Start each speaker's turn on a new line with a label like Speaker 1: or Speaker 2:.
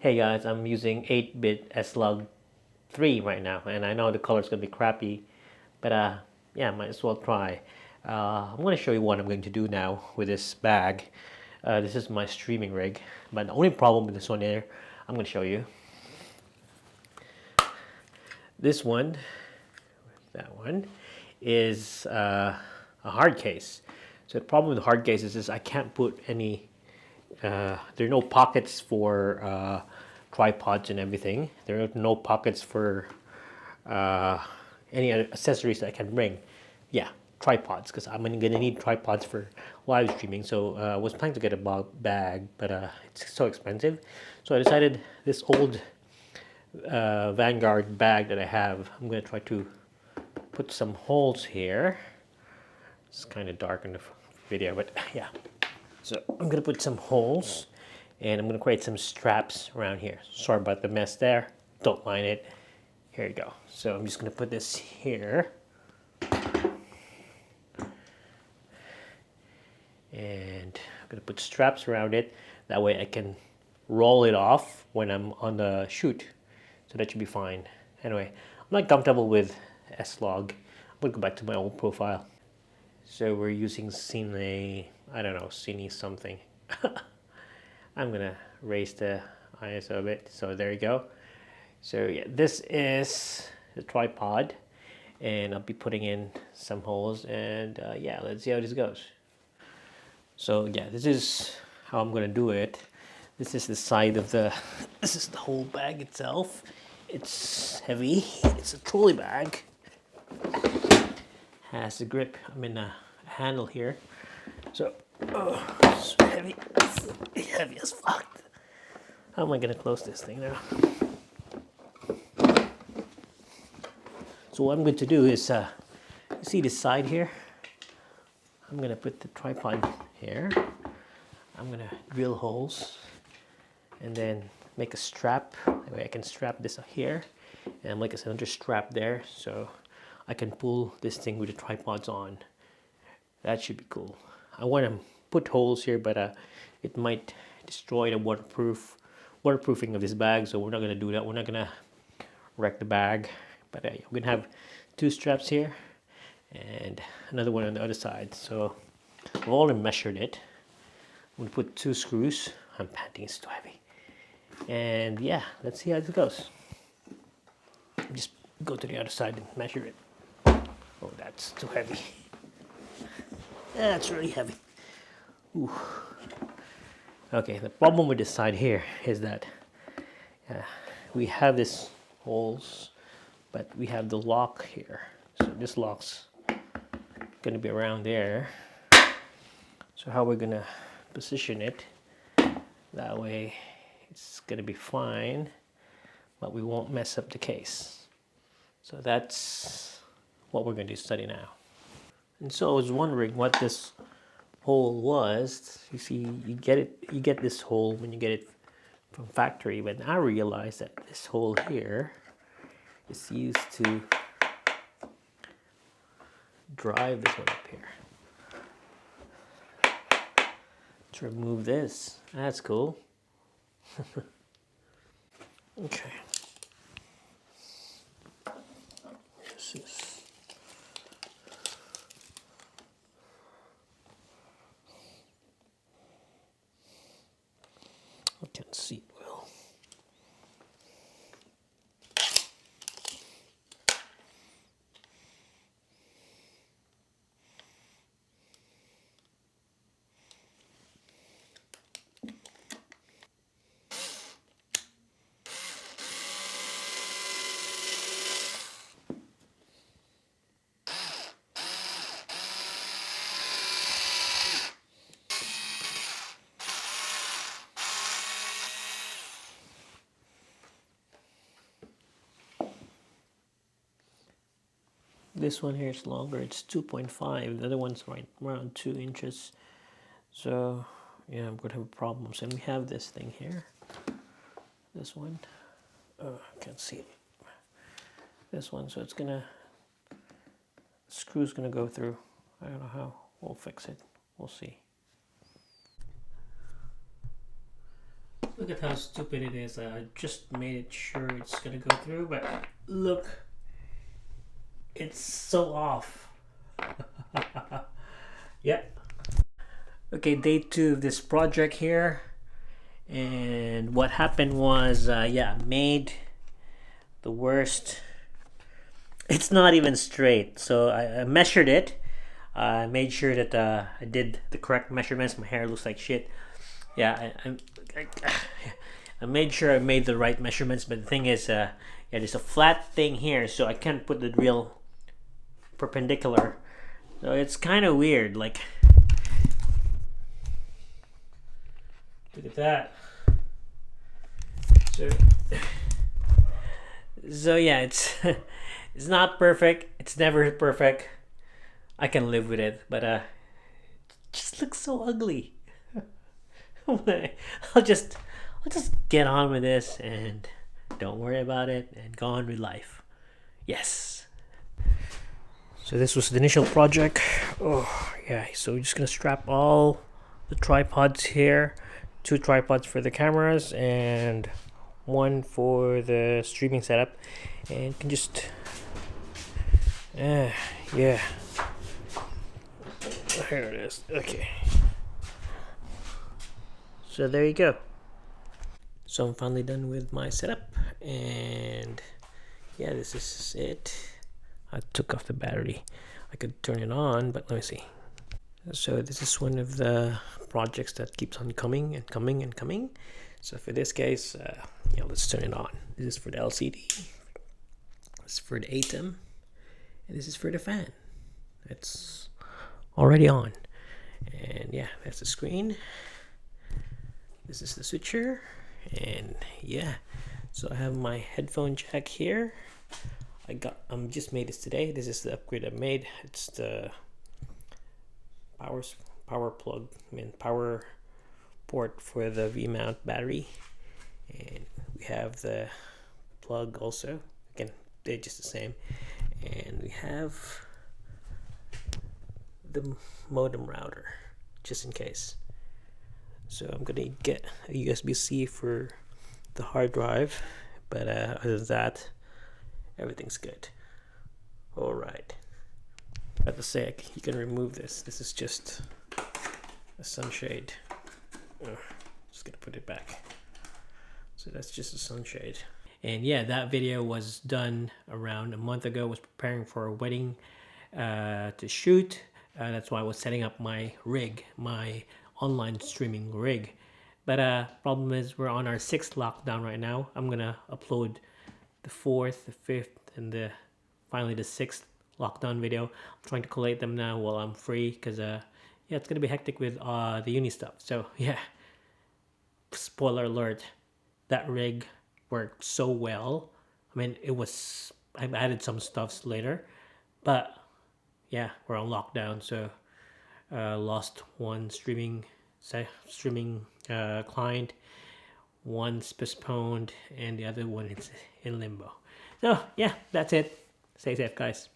Speaker 1: Hey guys, I'm using 8-bit S-Log 3 right now, and I know the color's gonna be crappy, but yeah, might as well try. I'm gonna show you what I'm going to do now with this bag. This is my streaming rig, but the only problem with this one here, I'm gonna show you. This one, that one, is a hard case. So the problem with the hard case is I can't put any there are no pockets for tripods and everything. There are no pockets for any other accessories that I can bring. Yeah, tripods, because I'm gonna need tripods for live streaming. So I was planning to get a bag, but it's so expensive. So I decided this old Vanguard bag that I have, I'm gonna try to put some holes here. It's kind of dark in the video, but yeah. So I'm gonna put some holes and I'm gonna create some straps around here. Sorry about the mess there, don't mind it. Here you go. So I'm just gonna put this here. And I'm gonna put straps around it. That way I can roll it off when I'm on the shoot. So that should be fine. Anyway, I'm not comfortable with S-Log. I'm gonna go back to my old profile. So we're using Cine, I don't know, Cine something. I'm gonna raise the ISO a bit. So there you go. So yeah, this is the tripod, and I'll be putting in some holes, and yeah, let's see how this goes. So yeah, this is how I'm gonna do it. This is the side of the, this is the whole bag itself. It's heavy, it's a trolley bag. Has a grip, a handle here. So, it's heavy, it's heavy as fuck. How am I gonna close this thing now? So what I'm going to do is, you see this side here? I'm gonna put the tripod here. I'm gonna drill holes and then make a strap. That way I can strap this here and make another strap there, so I can pull this thing with the tripods on. That should be cool. I want to put holes here, but it might destroy the waterproofing of this bag, so we're not going to do that. We're not going to wreck the bag. But I'm going to have two straps here and another one on the other side. So I've already measured it. I'm going to put 2 screws. I'm panting, it's too heavy. And yeah, let's see how it goes. Just go to the other side and measure it. Oh, that's too heavy. That's really heavy. Ooh. Okay, the problem with this side here is that we have these holes, but we have the lock here. So this lock's gonna be around there. So how we're gonna position it, that way it's gonna be fine, but we won't mess up the case. So that's what we're going to study now. And so I was wondering what this hole was. You see, you get this hole when you get it from factory, but I realized that this hole here is used to drive this one up here. To remove this. That's cool. Okay. This is I can't see it well. This one here is longer, it's 2.5. The other one's right around 2 inches. So yeah, I'm gonna have problems. And we have this thing here. This one. I can't see it. This one, so it's gonna, screw's gonna go through. I don't know how. We'll fix it. We'll see. Okay, Look at how stupid it is. I just made it sure it's gonna go through, but look, it's so off. Yep. Okay, day 2 of this project here. And what happened was, yeah, made the worst. It's not even straight. So I measured it. I made sure that I did the correct measurements. My hair looks like shit. Yeah, I made sure I made the right measurements. But the thing is, yeah, there's a flat thing here, so I can't put the real perpendicular. So it's kind of weird. Like, look at that. So yeah, it's it's not perfect. It's never perfect. I can live with it, but it just looks so ugly. I'll just get on with this and don't worry about it and go on with life. Yes. So this was the initial project. Oh yeah, so we're just gonna strap all the tripods here. 2 tripods for the cameras and 1 for the streaming setup, and can just yeah, here it is. Okay, so there you go. So I'm finally done with my setup, and yeah, this is it. I took off the battery. I could turn it on, but let me see. So this is one of the projects that keeps on coming and coming and coming. So for this case, yeah, let's turn it on. This is for the LCD. This is for the ATEM, and this is for the fan. It's already on, and yeah, that's the screen. This is the switcher, and yeah, so I have my headphone jack here. Just made this today. This is the upgrade I made. It's the power plug, power port for the V-mount battery, and we have the plug also. Again, they're just the same, and we have the modem router just in case. So I'm gonna get a USB-C for the hard drive, but other than that, everything's good. All right. I have to say, you can remove this. This is just a sunshade. Just gonna put it back. So that's just a sunshade. And yeah, that video was done around a month ago. I was preparing for a wedding to shoot. That's why I was setting up my rig, my online streaming rig. But problem is we're on our 6th lockdown right now. I'm gonna upload the 4th, the 5th, and finally the 6th lockdown video. I'm trying to collate them now while I'm free, because yeah, it's gonna be hectic with the uni stuff. So yeah, spoiler alert, that rig worked so well. I mean, I've added some stuffs later, but yeah, we're on lockdown, so lost one streaming client, one's postponed, and the other one is in limbo. So yeah, that's it. Stay safe, guys.